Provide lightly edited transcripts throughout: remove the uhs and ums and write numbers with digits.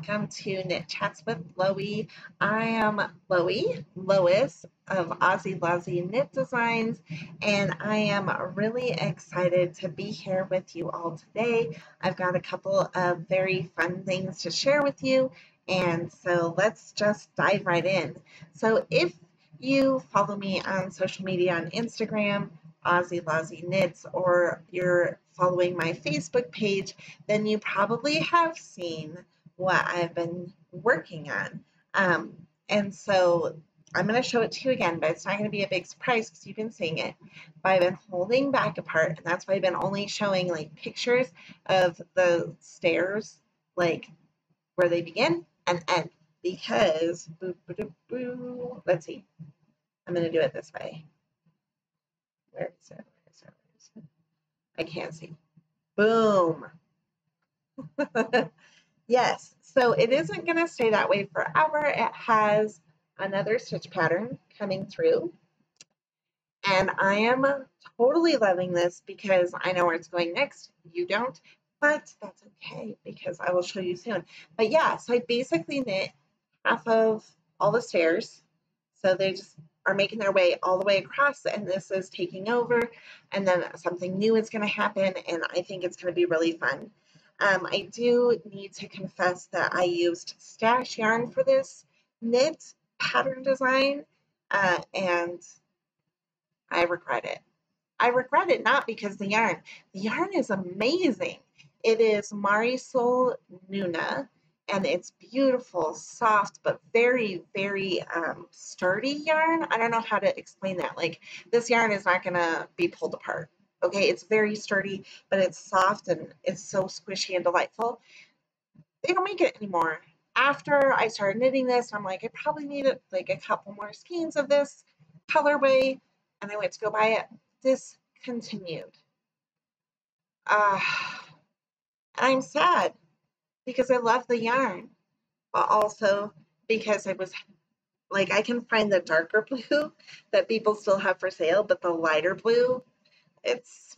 welcome to Knit Chats with Lowey. I am Lois of Aussie Lozzie Knit Designs, and I am really excited to be here with you all today. I've got a couple of very fun things to share with you, and so let's just dive right in. So if you follow me on social media on Instagram, Aussie Lozzie Knits, or you're following my Facebook page, then you probably have seen what I've been working on. And so I'm going to show it to you again, but it's not going to be a big surprise because you've been seeing it. But I've been holding back a part, and that's why I've been only showing like pictures of the stairs, like where they begin and end, because let's see, I'm going to do it this way. Where is it? I can't see. Boom. Yes, so it isn't going to stay that way forever. It has another stitch pattern coming through, and I am totally loving this because I know where it's going next. You don't, but that's okay because I will show you soon. But yeah, so I basically knit half of all the stairs, so they just are making their way all the way across, and this is taking over, and then something new is going to happen, and I think it's going to be really fun. I do need to confess that I used stash yarn for this knit pattern design, and I regret it. I regret it not because the yarn is amazing. It is Marisol Nuna, and it's beautiful, soft, but very, very sturdy yarn. I don't know how to explain that. Like, this yarn is not going to be pulled apart. Okay, it's very sturdy, but it's soft and it's so squishy and delightful. They don't make it anymore. After I started knitting this, I'm like, I probably needed like a couple more skeins of this colorway, and I went to go buy it. Discontinued. I'm sad because I love the yarn, but also because I was like, I can find the darker blue that people still have for sale, but the lighter blue, it's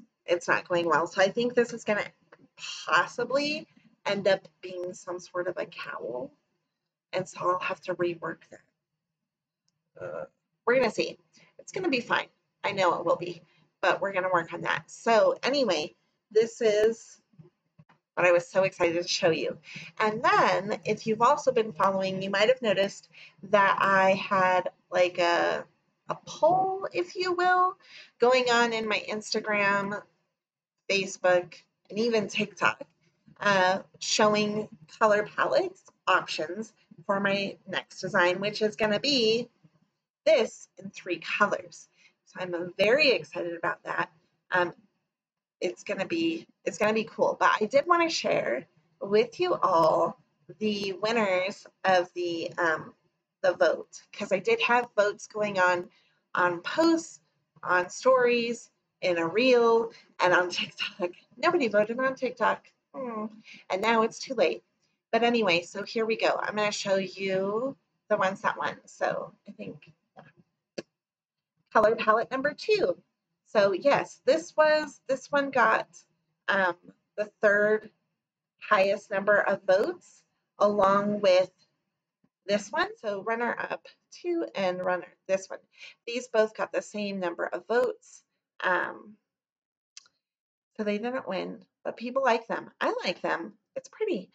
not going well. So I think this is going to possibly end up being some sort of a cowl, and so I'll have to rework that. We're going to see. It's going to be fine. I know it will be, but we're going to work on that. So anyway, this is what I was so excited to show you. And then if you've also been following, you might have noticed that I had like a poll, if you will, going on in my Instagram, Facebook, and even TikTok, showing color palette options for my next design, which is going to be this in 3 colors. So I'm very excited about that. It's gonna be cool. But I did want to share with you all the winners of the vote, because I did have votes going on posts, on stories, in a reel, and on TikTok. Nobody voted on TikTok, and now it's too late. But anyway, so here we go. I'm going to show you the ones that won. So I think color palette number 2. So yes, this one got the 3rd highest number of votes, along with this one. So runner up 2 and runner this one. These both got the same number of votes. So they didn't win, but people like them. I like them. It's pretty.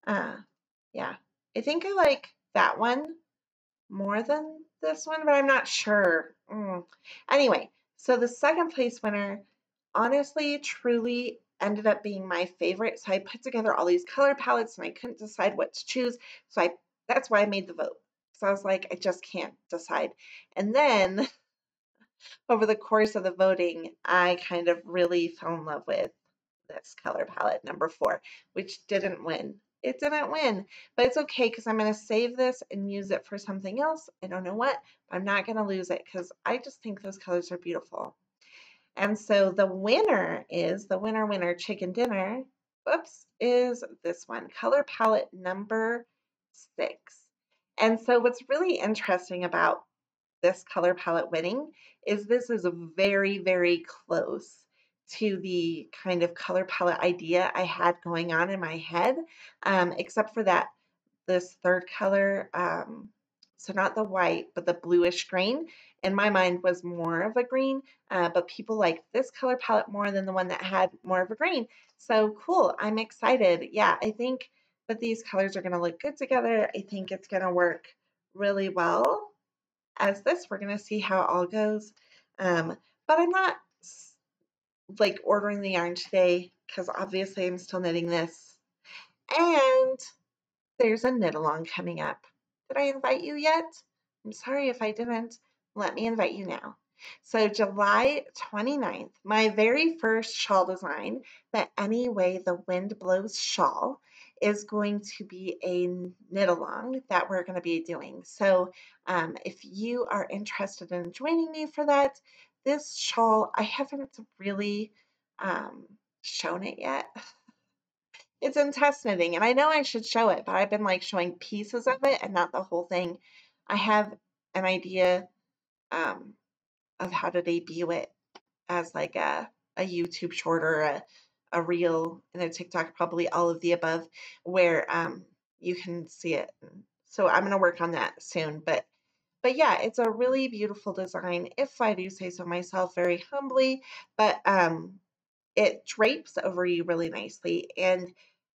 Yeah, I think I like that one more than this one, but I'm not sure. Anyway, so the 2nd place winner, honestly, truly ended up being my favorite. So I put together all these color palettes and I couldn't decide what to choose. So that's why I made the vote. So I was like, I just can't decide. And then over the course of the voting, I kind of really fell in love with this color palette number 4, which didn't win. It didn't win, but it's okay because I'm going to save this and use it for something else. I don't know what, but I'm not going to lose it because I just think those colors are beautiful. And so the winner is the winner chicken dinner. Whoops, is this one, color palette number 6. And so what's really interesting about this color palette winning is this is very, very close to the kind of color palette idea I had going on in my head, except for that this third color, so not the white, but the bluish green. In my mind was more of a green, but people liked this color palette more than the one that had more of a green. So cool, I'm excited. Yeah, I think that these colors are gonna look good together. I think it's gonna work really well as this. We're gonna see how it all goes. But I'm not like ordering the yarn today because obviously I'm still knitting this. And there's a knit along coming up. Did I invite you yet? I'm sorry if I didn't. Let me invite you now. So July 29th, my very first shawl design, the Any Way the Wind Blows shawl, is going to be a knit along that we're going to be doing. So if you are interested in joining me for that, this shawl, I haven't really shown it yet. It's in test knitting, and I know I should show it, but I've been like showing pieces of it and not the whole thing. I have an idea of how to debut it as like a YouTube short or a reel and a TikTok, probably all of the above, where you can see it. So I'm gonna work on that soon, but yeah, it's a really beautiful design, if I do say so myself, very humbly, but it drapes over you really nicely. And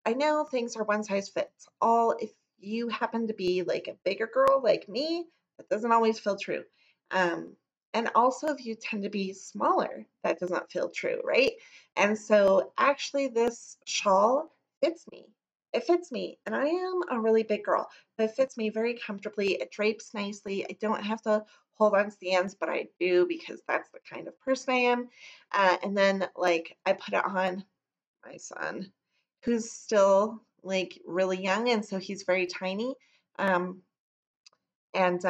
I know things are one size fits all. If you happen to be like a bigger girl like me, that doesn't always feel true. Um, and also, if you tend to be smaller, that does not feel true, right? And so, actually, this shawl fits me. It fits me, and I am a really big girl, but it fits me very comfortably. It drapes nicely. I don't have to hold on to the ends, but I do because that's the kind of person I am. And then like I put it on my son, who's still like really young, and so he's very tiny. Um, and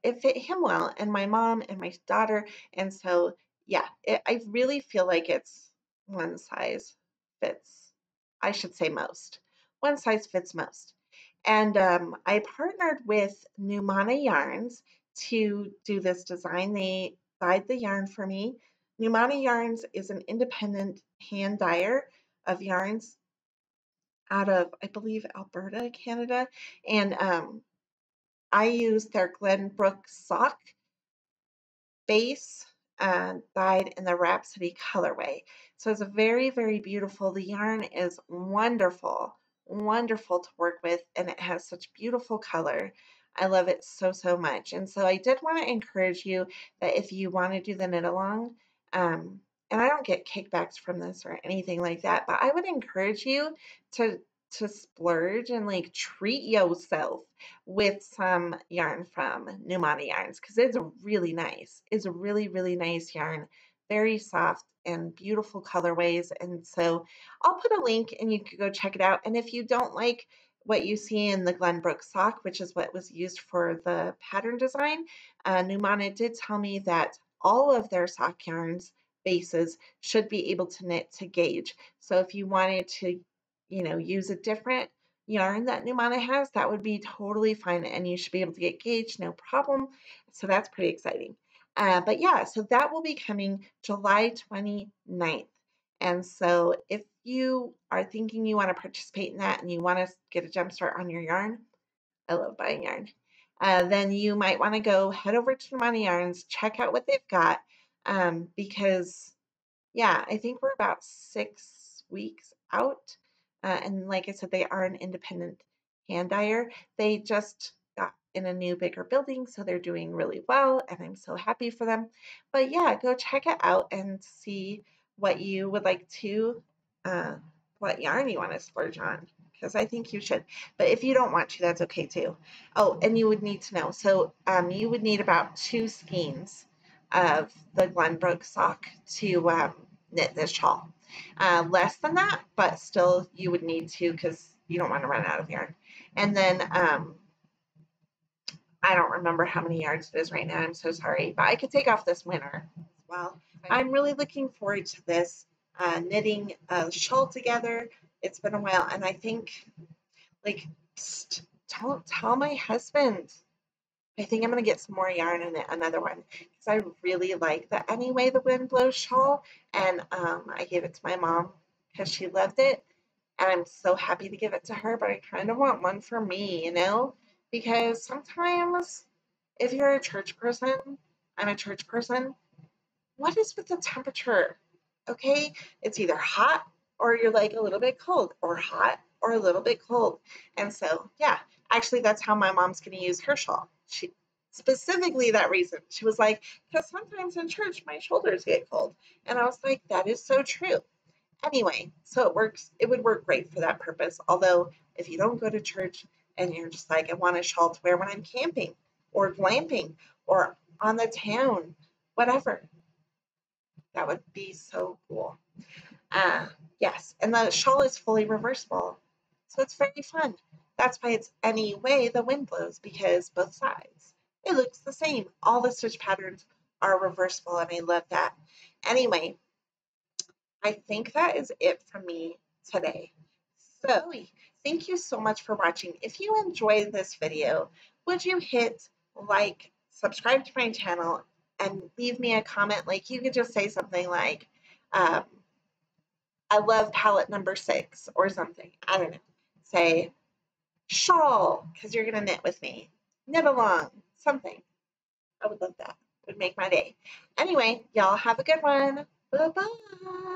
it fit him well, and my mom and my daughter. And so yeah, I really feel like it's one size fits. I should say most. One size fits most. And I partnered with Numana Yarns to do this design. They dyed the yarn for me. Numana Yarns is an independent hand dyer of yarns out of, I believe, Alberta, Canada. And I used their Glenbrook sock base dyed in the Rhapsody colorway. So it's a very, very beautiful. The yarn is wonderful, wonderful to work with, and it has such beautiful color. I love it so, so much. And so I did want to encourage you that if you want to do the knit along, and I don't get kickbacks from this or anything like that, but I would encourage you to splurge and like treat yourself with some yarn from Numana Yarns because it's really nice. It's a really, really nice yarn, very soft and beautiful colorways. And so I'll put a link and you can go check it out. And if you don't like what you see in the Glenbrook sock, which is what was used for the pattern design, Numana did tell me that all of their sock yarns bases should be able to knit to gauge. So if you wanted to, use a different yarn that Numana has, that would be totally fine and you should be able to get gauged, no problem. So that's pretty exciting. But yeah, so that will be coming July 29th. And so if you are thinking you want to participate in that and you want to get a jump start on your yarn, I love buying yarn, then you might want to go head over to Numana Yarns, check out what they've got, because yeah, I think we're about 6 weeks out. And like I said, they are an independent hand dyer. They just got in a new, bigger building, so they're doing really well, and I'm so happy for them. But yeah, go check it out and see what you would like to, what yarn you want to splurge on, because I think you should. But if you don't want to, that's okay too. Oh, and you would need to know. So you would need about 2 skeins of the Glenbrook sock to knit this shawl. Less than that, but still you would need to because you don't want to run out of yarn. And then I don't remember how many yards it is right now. I'm so sorry, but I could take off this winter as well. I'm really looking forward to this knitting a shawl together. It's been a while, and I think, like, psst, don't tell my husband. I think I'm going to get some more yarn and another one because I really like the Any Way the Wind Blows shawl, and I gave it to my mom because she loved it, And I'm so happy to give it to her, but I kind of want one for me, you know? Because sometimes if you're a church person, I'm a church person, what is with the temperature? Okay, it's either hot or you're like a little bit cold, or hot or a little bit cold. And so, yeah, actually, that's how my mom's going to use her shawl. She specifically that reason. She was like, because sometimes in church my shoulders get cold. And I was like, that is so true. Anyway, so it works. It would work great for that purpose. Although, if you don't go to church and you're just like, I want a shawl to wear when I'm camping or glamping or on the town, whatever, that would be so cool. Uh, yes, and the shawl is fully reversible, so it's very fun. That's why it's any way the wind blows, because both sides. It looks the same. All the stitch patterns are reversible, and I love that. Anyway, I think that is it from me today. So, thank you so much for watching. If you enjoyed this video, would you hit like, subscribe to my channel, and leave me a comment? Like, you could just say something like, um, I love palette number 6 or something. I don't know. Say shawl because you're going to knit with me. Knit along. Something. I would love that. It would make my day. Anyway, y'all have a good one. Bye-bye.